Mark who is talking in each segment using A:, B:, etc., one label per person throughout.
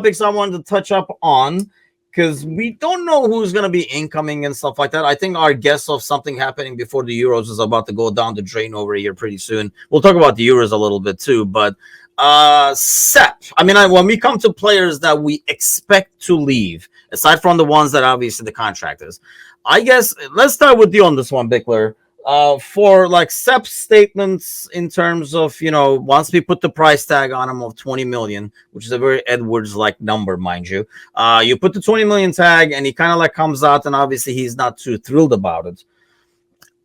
A: topics I wanted to touch up on because we don't know who's going to be incoming and stuff like that. I think our guess of something happening before the Euros is about to go down the drain over here pretty soon. We'll talk about the Euros a little bit too, but Sepp. I mean, when we come to players that we expect to leave, aside from the ones that obviously the contract is, I guess let's start with you on this one, Bickler. For like Sepp's statements in terms of, once we put the price tag on him of 20 million, which is a very Edwards like number, mind you, you put the 20 million tag and he kind of like comes out and obviously he's not too thrilled about it.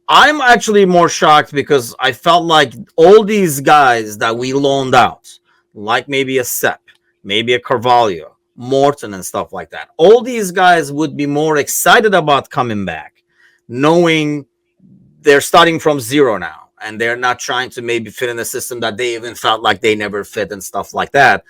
A: I'm actually more shocked because I felt like all these guys that we loaned out, like maybe a Sepp, maybe a Carvalho, Morton and stuff like that, all these guys would be more excited about coming back, knowing they're starting from zero now and they're not trying to maybe fit in a system that they even felt like they never fit and stuff like that.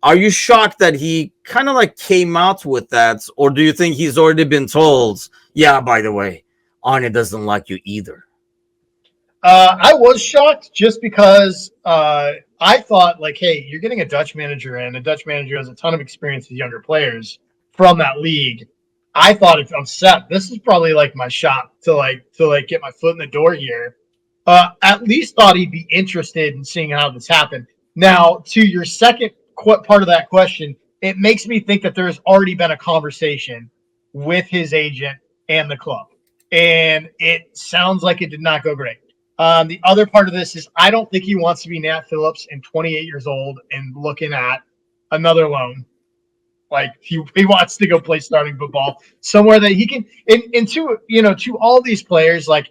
A: Are you shocked that he kind of like came out with that? Or do you think he's already been told, yeah, by the way, Arne doesn't like you either?
B: I was shocked just because I thought like, hey, you're getting a Dutch manager and a Dutch manager has a ton of experience with younger players from that league. I thought if I'm Sepp, this is probably like my shot to get my foot in the door here. At least thought he'd be interested in seeing how this happened. Now, to your second part of that question, it makes me think that there's already been a conversation with his agent and the club, and it sounds like it did not go great. The other part of this is I don't think he wants to be Nat Phillips and 28 years old and looking at another loan. Like he wants to go play starting football somewhere that he can. And to all these players, like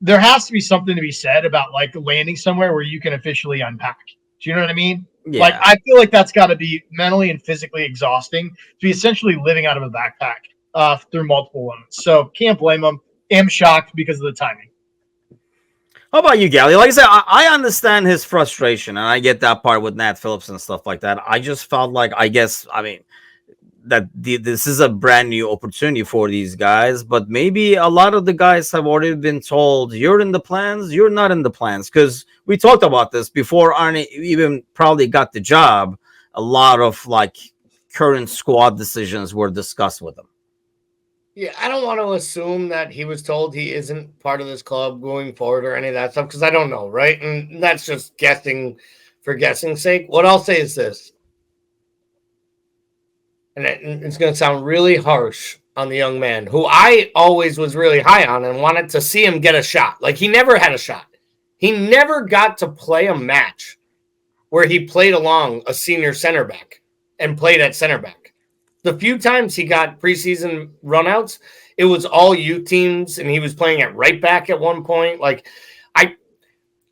B: there has to be something to be said about like landing somewhere where you can officially unpack. Do you know what I mean?
A: Yeah.
B: Like I feel like that's got to be mentally and physically exhausting to be essentially living out of a backpack through multiple loans. So can't blame him. Am shocked because of the timing.
A: How about you, Gally? Like I said, I understand his frustration, and I get that part with Nat Phillips and stuff like that. I just felt like, this is a brand new opportunity for these guys, but maybe a lot of the guys have already been told, you're in the plans, you're not in the plans, because we talked about this before Arne even probably got the job. A lot of like current squad decisions were discussed with him.
C: Yeah, I don't want to assume that he was told he isn't part of this club going forward or any of that stuff because I don't know, right? And that's just guessing for guessing's sake. What I'll say is this, and it's going to sound really harsh on the young man who I always was really high on and wanted to see him get a shot. Like he never had a shot. He never got to play a match where he played along a senior center back and played at center back. The few times he got preseason runouts, it was all youth teams, and he was playing at right back at one point. Like, I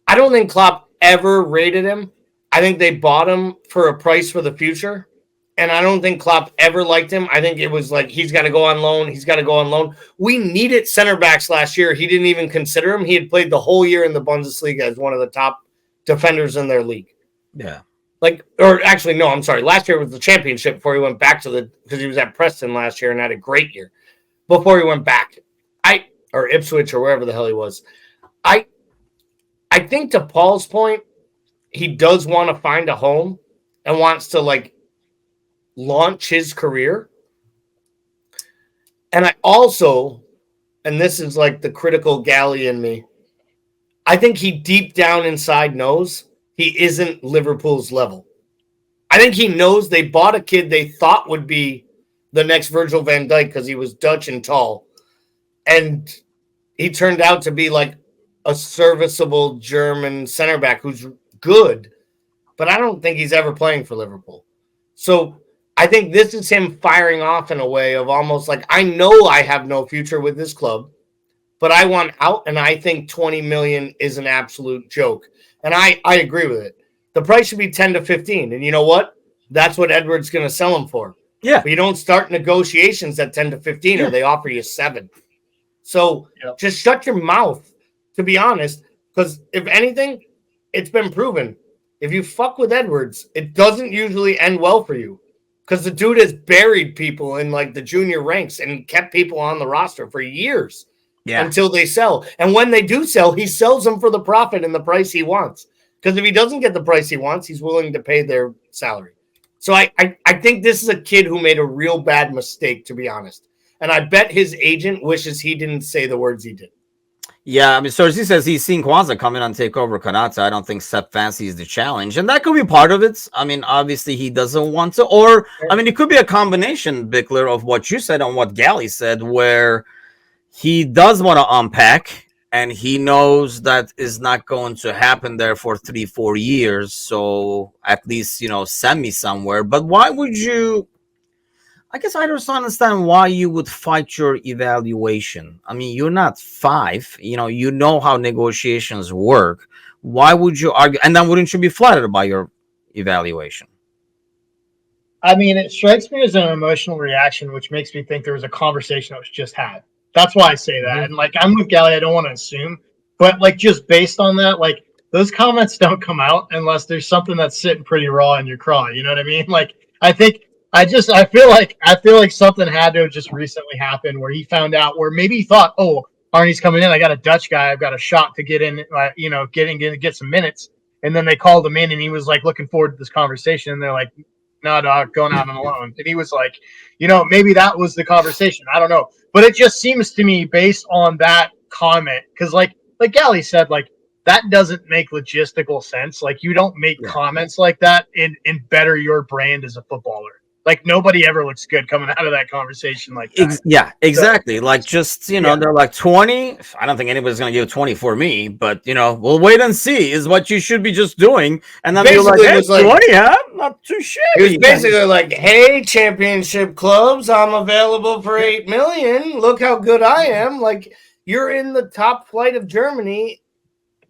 C: don't think Klopp ever rated him. I think they bought him for a price for the future, and I don't think Klopp ever liked him. I think it was like, he's got to go on loan. He's got to go on loan. We needed center backs last year. He didn't even consider him. He had played the whole year in the Bundesliga as one of the top defenders in their league.
A: Yeah.
C: I'm sorry. Last year was the championship before he went back because he was at Preston last year and had a great year before he went back. Or Ipswich or wherever the hell he was. I think to Paul's point, he does want to find a home and wants to like launch his career. And I also, and this is like the critical galley in me, I think he deep down inside knows he isn't Liverpool's level. I think he knows they bought a kid they thought would be the next Virgil van Dijk because he was Dutch and tall. And he turned out to be like a serviceable German center back who's good, but I don't think he's ever playing for Liverpool. So I think this is him firing off in a way of almost like, I know I have no future with this club, but I want out, and I think 20 million is an absolute joke. And I agree with it. The price should be 10 to 15. And you know what? That's what Edwards going to sell him for.
A: Yeah.
C: But you don't start negotiations at 10 to 15 or they offer you 7. So just shut your mouth, to be honest, because if anything, it's been proven. If you fuck with Edwards, it doesn't usually end well for you because the dude has buried people in like the junior ranks and kept people on the roster for years. Yeah. Until they sell. And when they do sell, he sells them for the profit and the price he wants. Because if he doesn't get the price he wants, he's willing to pay their salary. So I think this is a kid who made a real bad mistake, to be honest. And I bet his agent wishes he didn't say the words he did.
A: Yeah, I mean, Cersei says he's seen Kwanzaa come in and take over Konata. I don't think Sepp fancies the challenge, and that could be part of it. I mean, obviously he doesn't want to, or I mean, it could be a combination, Bickler, of what you said and what Gally said, where he does want to unpack, and he knows that is not going to happen there for 3-4 years. So at least send me somewhere. But why would you? I guess I don't understand why you would fight your evaluation. I mean, you're not 5. You know how negotiations work. Why would you argue? And then wouldn't you be flattered by your evaluation?
B: I mean, it strikes me as an emotional reaction, which makes me think there was a conversation that was just had. That's why I say that. And I'm with Gally. I don't want to assume, but just based on that, those comments don't come out unless there's something that's sitting pretty raw in your craw. You know what I mean? I feel like something had to have just recently happened where he found out, where maybe he thought, oh, Arnie's coming in. I got a Dutch guy. I've got a shot to get in, get some minutes. And then they called him in and he was looking forward to this conversation. And they're like, no, dog, going out on a loan. And he was like, maybe that was the conversation. I don't know. But it just seems to me based on that comment, because like Gally said, that doesn't make logistical sense. You don't make comments like that and better your brand as a footballer. Nobody ever looks good coming out of that conversation like that.
A: Yeah, exactly. They're like 20. I don't think anybody's going to give 20 for me, but we'll wait and see is what you should be just doing. And then you're like, hey, 20, huh? Not too shabby.
C: It was basically like, hey, championship clubs, I'm available for 8 million. Look how good I am. You're in the top flight of Germany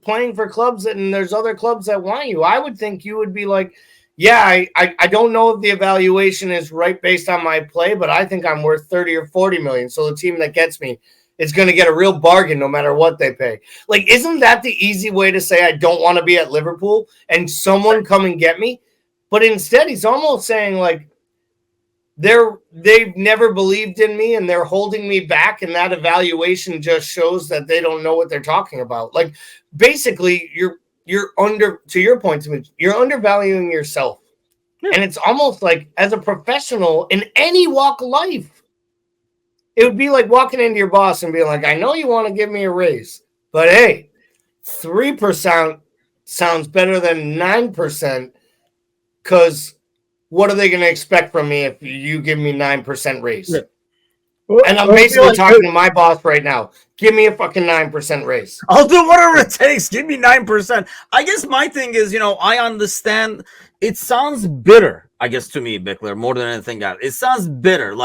C: playing for clubs, and there's other clubs that want you. I would think you would be like, yeah, I don't know if the evaluation is right based on my play, but I think I'm worth 30 or 40 million. So the team that gets me is going to get a real bargain no matter what they pay. Isn't that the easy way to say I don't want to be at Liverpool and someone come and get me? But instead, he's almost saying they've never believed in me and they're holding me back, and that evaluation just shows that they don't know what they're talking about. Basically, you're to your point, you're undervaluing yourself. Yeah. And it's almost like, as a professional in any walk of life, it would be like walking into your boss and being like, I know you want to give me a raise, but hey, 3% sounds better than 9%, because what are they going to expect from me if you give me 9% raise? Yeah. And I'm basically talking to my boss right now. Give me a fucking 9% raise.
A: I'll do whatever it takes. Give me 9%. I guess my thing is, I understand. It sounds bitter, I guess, to me, Bickler, more than anything else. It sounds bitter.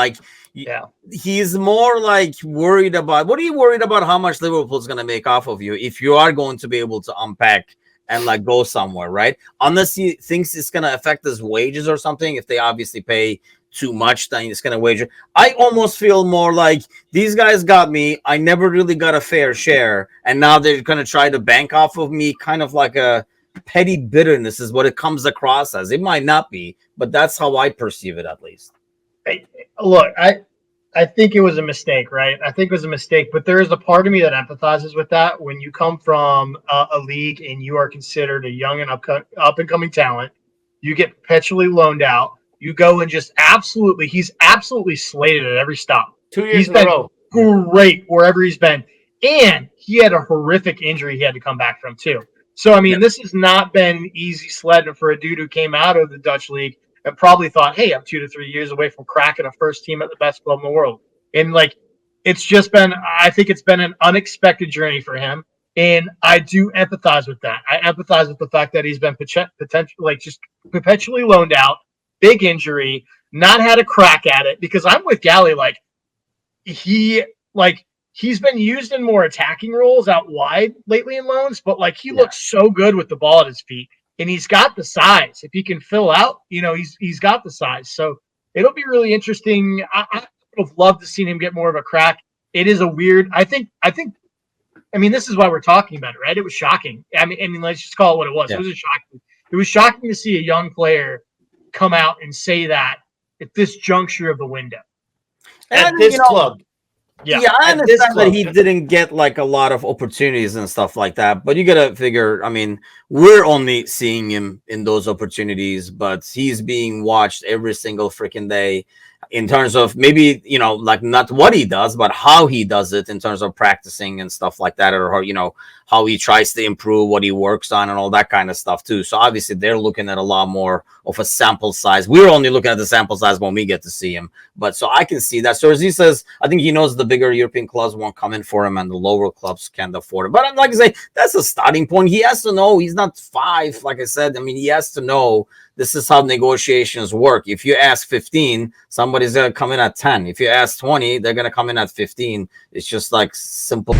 A: He's more worried about, what are you worried about how much Liverpool's going to make off of you if you are going to be able to unpack and go somewhere, right? Unless he thinks it's going to affect his wages or something. If they obviously pay too much, then it's going to wager. I almost feel more like these guys got me. I never really got a fair share. And now they're going to try to bank off of me, kind of like a petty bitterness is what it comes across as. It might not be, but that's how I perceive it, at least.
B: Look, I think it was a mistake, right? I think it was a mistake, but there is a part of me that empathizes with that. When you come from a league and you are considered a young and up and coming talent, you get perpetually loaned out. You go and he's absolutely slated at every stop.
C: 2 years in a row.
B: Great wherever he's been. And he had a horrific injury he had to come back from too. So, I mean, This has not been easy sledding for a dude who came out of the Dutch league and probably thought, hey, I'm 2 to 3 years away from cracking a first team at the best club in the world. And I think it's been an unexpected journey for him. And I do empathize with that. I empathize with the fact that he's been potentially just perpetually loaned out. Big injury, not had a crack at it, because I'm with Gally. He's been used in more attacking roles out wide lately in loans, but he looks so good with the ball at his feet, and he's got the size. If he can fill out, he's got the size. So it'll be really interesting. I would have loved to see him get more of a crack. It is a weird. I mean, this is why we're talking about it, right? It was shocking. I mean, let's just call it what it was. Yeah. It was shocking to see a young player come out and say that at this juncture of the window.
C: At this club.
A: Yeah, I
C: at this
A: understand that
C: club.
A: he didn't get like a lot of opportunities and stuff like that, but you gotta figure, I mean, we're only seeing him in those opportunities, but he's being watched every single freaking day in terms of maybe, you know, like not what he does, but how he does it in terms of practicing and stuff like that, or how, you know, how he tries to improve what he works on and all that kind of stuff too. So obviously they're looking at a lot more of a sample size. We're only looking at the sample size when we get to see him. But so I can see that. So as he says, I think he knows the bigger European clubs won't come in for him and the lower clubs can't afford it. But I'm like I say, that's a starting point. He has to know he's not 5, like I said. I mean, he has to know this is how negotiations work. If you ask 15, somebody's going to come in at 10. If you ask 20, they're going to come in at 15. It's just like simple.